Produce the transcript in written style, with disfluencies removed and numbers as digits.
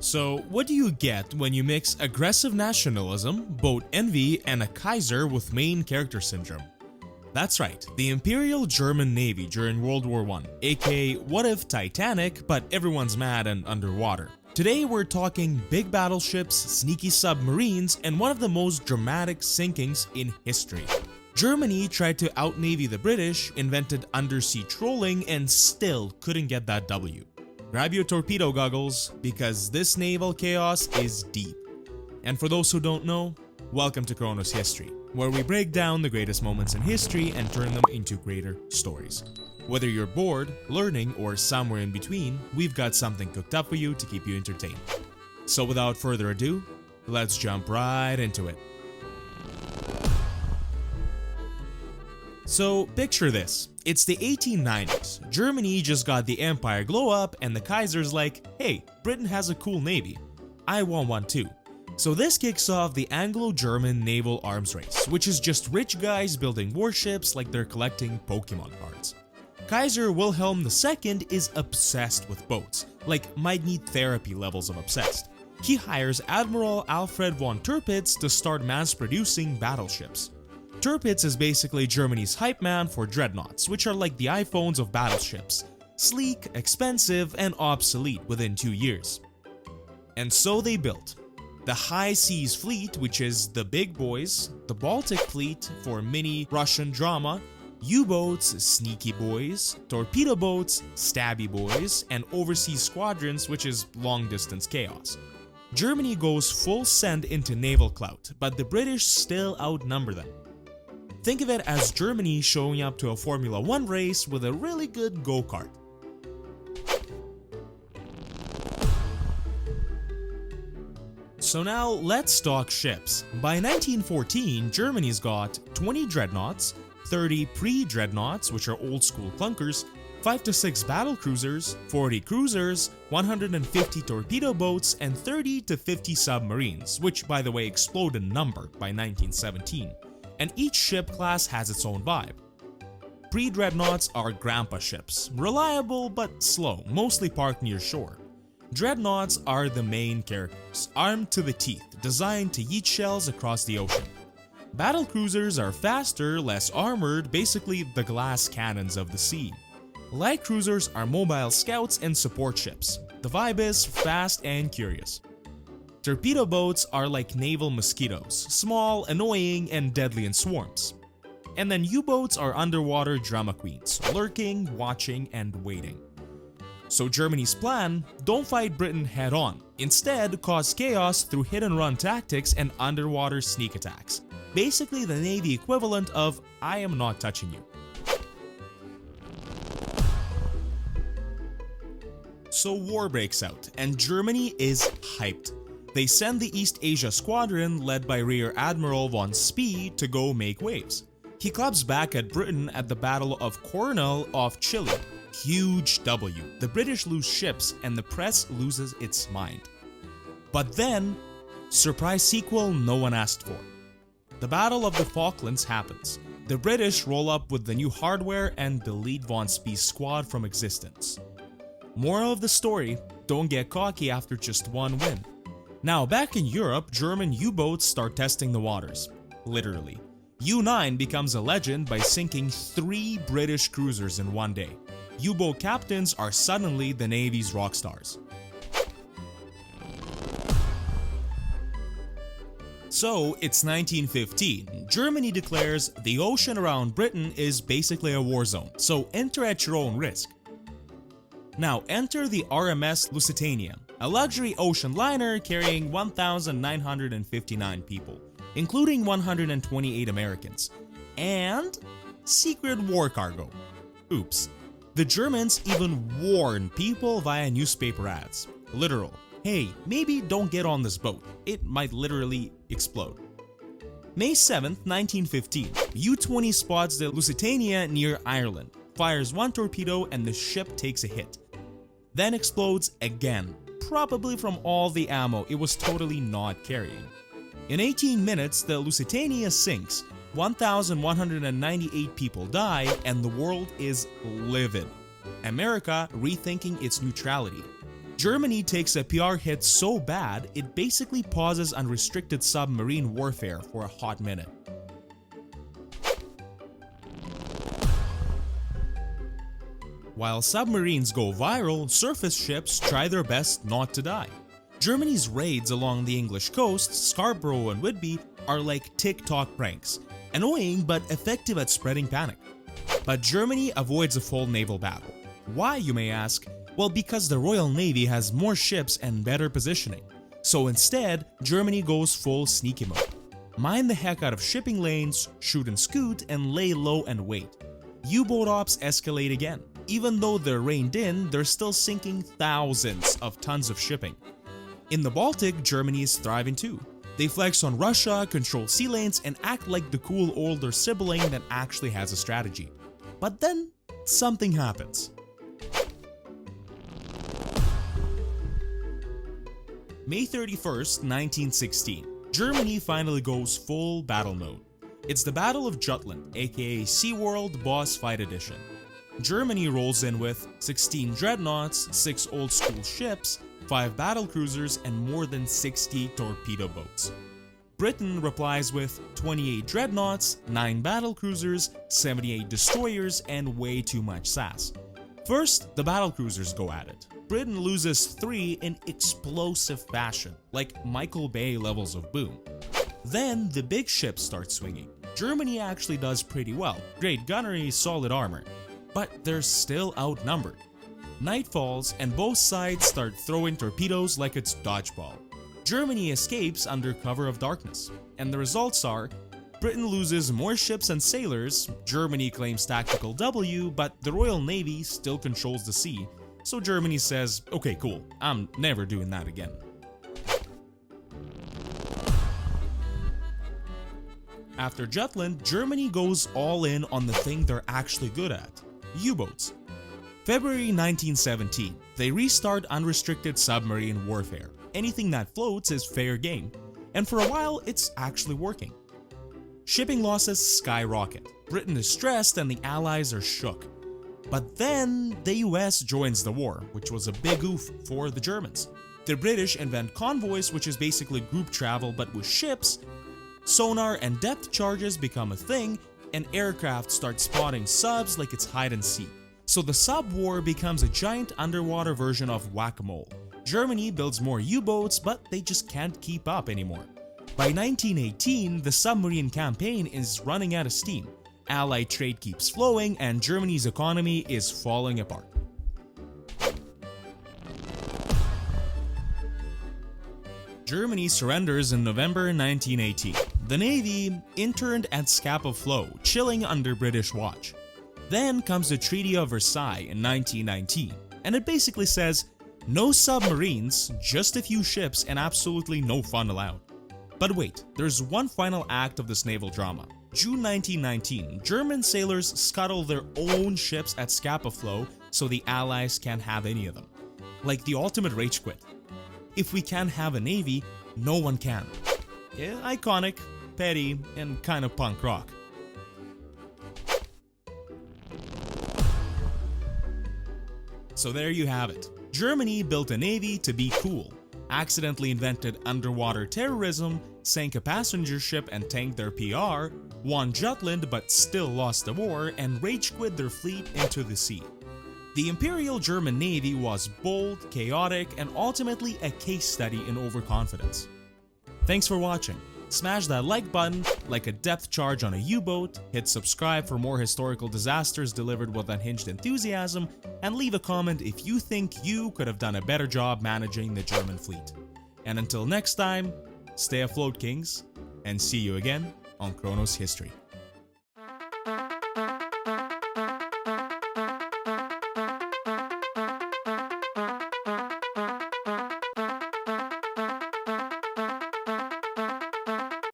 So, what do you get when you mix aggressive nationalism, boat envy, and a Kaiser with main character syndrome? That's right, the Imperial German Navy during World War I, aka what if Titanic, but everyone's mad and underwater. Today we're talking big battleships, sneaky submarines, and one of the most dramatic sinkings in history. Germany tried to out-navy the British, invented undersea trolling, and still couldn't get that W. Grab your torpedo goggles, because this naval chaos is deep. And for those who don't know, welcome to Chronos History, where we break down the greatest moments in history and turn them into greater stories. Whether you're bored, learning, or somewhere in between, we've got something cooked up for you to keep you entertained. So without further ado, let's jump right into it. So picture this, it's the 1890s, Germany just got the empire glow up and the Kaiser's like, hey, Britain has a cool navy, I want one too. So this kicks off the Anglo-German naval arms race, which is just rich guys building warships like they're collecting Pokemon cards. Kaiser Wilhelm II is obsessed with boats, like might need therapy levels of obsessed. He hires Admiral Alfred von Tirpitz to start mass-producing battleships. Tirpitz is basically Germany's hype man for dreadnoughts, which are like the iPhones of battleships. Sleek, expensive, and obsolete within 2 years. And so they built the High Seas Fleet, which is the big boys, the Baltic Fleet for mini Russian drama, U-boats, sneaky boys, torpedo boats, stabby boys, and overseas squadrons, which is long-distance chaos. Germany goes full send into naval clout, but the British still outnumber them. Think of it as Germany showing up to a Formula 1 race with a really good go-kart. So now let's talk ships. By 1914, Germany's got 20 dreadnoughts, 30 pre-dreadnoughts, which are old-school clunkers, 5 to 6 battle cruisers, 40 cruisers, 150 torpedo boats, and 30 to 50 submarines, which by the way explode in number by 1917. And each ship class has its own vibe. Pre-dreadnoughts are grandpa ships, reliable but slow, mostly parked near shore. Dreadnoughts are the main characters, armed to the teeth, designed to yeet shells across the ocean. Battle cruisers are faster, less armored, basically the glass cannons of the sea. Light cruisers are mobile scouts and support ships. The vibe is fast and curious. Torpedo boats are like naval mosquitoes, small, annoying, and deadly in swarms. And then U-boats are underwater drama queens, lurking, watching, and waiting. So Germany's plan, don't fight Britain head-on, instead cause chaos through hit-and-run tactics and underwater sneak attacks. Basically the Navy equivalent of, I am not touching you. So war breaks out, and Germany is hyped. They send the East Asia Squadron led by Rear Admiral von Spee to go make waves. He clubs back at Britain at the Battle of Coronel off Chile. Huge W. The British lose ships and the press loses its mind. But then, surprise sequel no one asked for. The Battle of the Falklands happens. The British roll up with the new hardware and delete von Spee's squad from existence. Moral of the story, don't get cocky after just one win. Now back in Europe, German U-boats start testing the waters. Literally. U-9 becomes a legend by sinking 3 British cruisers in one day. U-boat captains are suddenly the Navy's rock stars. So it's 1915. Germany declares the ocean around Britain is basically a war zone, so enter at your own risk. Now enter the RMS Lusitania, a luxury ocean liner carrying 1,959 people, including 128 Americans, and secret war cargo. Oops. The Germans even warn people via newspaper ads. Literal, hey, maybe don't get on this boat, it might literally explode. May 7th, 1915, U-20 spots the Lusitania near Ireland, fires one torpedo and the ship takes a hit. Then explodes again, probably from all the ammo it was totally not carrying. In 18 minutes, the Lusitania sinks, 1,198 people die, and the world is livid. America rethinking its neutrality. Germany takes a PR hit so bad, it basically pauses unrestricted submarine warfare for a hot minute. While submarines go viral, surface ships try their best not to die. Germany's raids along the English coast, Scarborough and Whitby, are like TikTok pranks, annoying but effective at spreading panic. But Germany avoids a full naval battle. Why, you may ask? Well, because the Royal Navy has more ships and better positioning. So instead, Germany goes full sneaky mode. Mine the heck out of shipping lanes, shoot and scoot, and lay low and wait. U-boat ops escalate again. Even though they're reined in, they're still sinking thousands of tons of shipping. In the Baltic, Germany is thriving too. They flex on Russia, control sea lanes, and act like the cool older sibling that actually has a strategy. But then, something happens. May 31st, 1916, Germany finally goes full battle mode. It's the Battle of Jutland, aka SeaWorld Boss Fight Edition. Germany rolls in with 16 dreadnoughts, 6 old-school ships, 5 battle cruisers, and more than 60 torpedo boats. Britain replies with 28 dreadnoughts, 9 battle cruisers, 78 destroyers, and way too much sass. First, the battle cruisers go at it. Britain loses 3 in explosive fashion, like Michael Bay levels of boom. Then, the big ships start swinging. Germany actually does pretty well, great gunnery, solid armor. But they're still outnumbered. Night falls and both sides start throwing torpedoes like it's dodgeball. Germany escapes under cover of darkness, and the results are Britain loses more ships and sailors, Germany claims tactical W, but the Royal Navy still controls the sea, so Germany says, okay cool, I'm never doing that again. After Jutland, Germany goes all in on the thing they're actually good at. U-boats. February 1917, they restart unrestricted submarine warfare. Anything that floats is fair game, and for a while it's actually working. Shipping losses skyrocket. Britain is stressed and the Allies are shook. But then the US joins the war, which was a big oof for the Germans. The British invent convoys, which is basically group travel but with ships. Sonar and depth charges become a thing, and aircraft start spotting subs like it's hide and seek. So the sub war becomes a giant underwater version of whack-a-mole. Germany builds more U-boats, but they just can't keep up anymore. By 1918, the submarine campaign is running out of steam. Allied trade keeps flowing, and Germany's economy is falling apart. Germany surrenders in November 1918. The Navy interned at Scapa Flow, chilling under British watch. Then comes the Treaty of Versailles in 1919, and it basically says, no submarines, just a few ships, and absolutely no fun allowed. But wait, there's one final act of this naval drama. June 1919, German sailors scuttle their own ships at Scapa Flow so the Allies can't have any of them. Like the ultimate rage quit. If we can't have a navy, no one can. Yeah, iconic, petty, and kind of punk rock. So there you have it. Germany built a navy to be cool, accidentally invented underwater terrorism, sank a passenger ship and tanked their PR, won Jutland but still lost the war, and rage quit their fleet into the sea. The Imperial German Navy was bold, chaotic, and ultimately a case study in overconfidence. Thanks for watching. Smash that like button, like a depth charge on a U-boat, hit subscribe for more historical disasters delivered with unhinged enthusiasm, and leave a comment if you think you could have done a better job managing the German fleet. And until next time, stay afloat, Kings, and see you again on Chronos History.